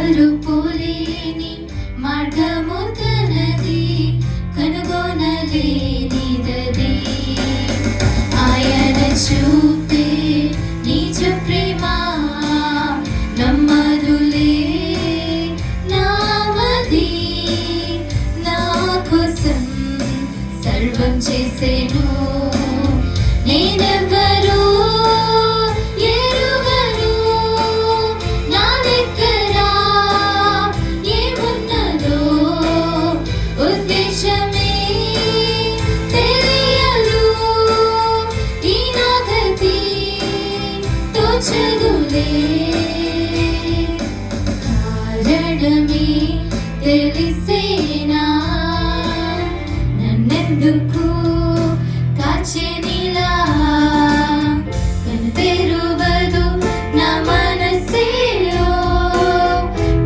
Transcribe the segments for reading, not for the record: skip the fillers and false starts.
మరుపులేని మార్గము తనది, కనుగొనలేనిదది. ఆయన చూపే నిజ ప్రేమ నమ్మదులే నామది, నా కోసం సర్వం చేసేను. నేనెవరో ఎరుగను, నా దగ్గర ఏమున్నదో ఉద్దేశమే తెలియదు. ఈ నా గతి తోచదులే, కారణమే తెలిసేనా నన్నెందుకు కాచెనిలా. కనుతెరువదు నా మనసేలో,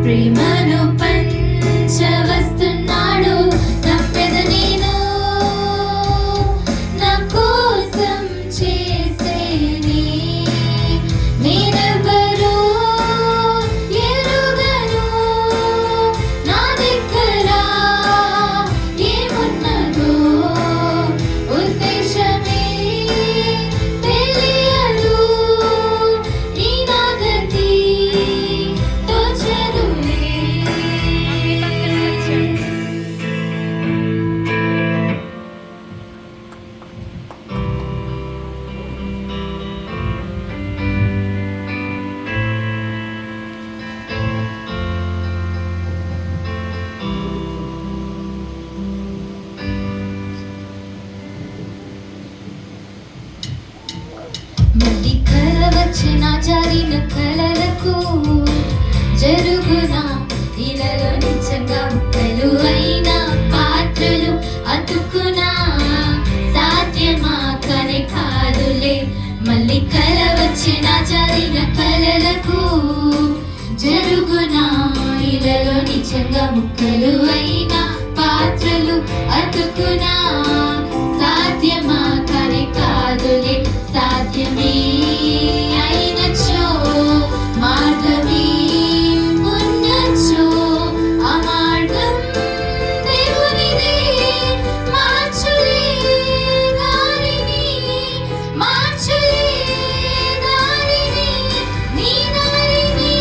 ప్రేమను పంచవస్తున్నాడు తప్పెద నేను. నా కోసం చేసేని నేనెవరో ఎరుగను, నా దగ్గర ఏమున్నదో ఉద్దేశమే తెలియదు. ఈ నా గతి తోచదులే. మళ్ళీ కల వచ్చిన జారిన కలలకు జరుగునా ఇలలో నిజంగా ముక్కలు అయిన పాత్రలు అతుకునా సాధ్యమా కనే కాదులే. మళ్ళీ కల వచ్చిన జారిన కలలకు జరుగునా ఇలలో నిజంగా ముక్కలు అయిన పాత్రలు అతుకునా సాధ్యమా కనే కాదులే. సాధ్యమే అయినచో మార్గమే ఉన్నచో ఆ మార్గం దేవునిదే. మార్చులే దారిని, మార్చులే దారిని, నీ దారిని.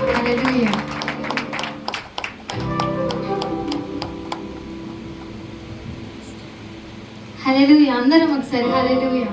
హల్లెలూయా. హల్లెలూయా. అందరం ఒకసారి హల్లెలూయా.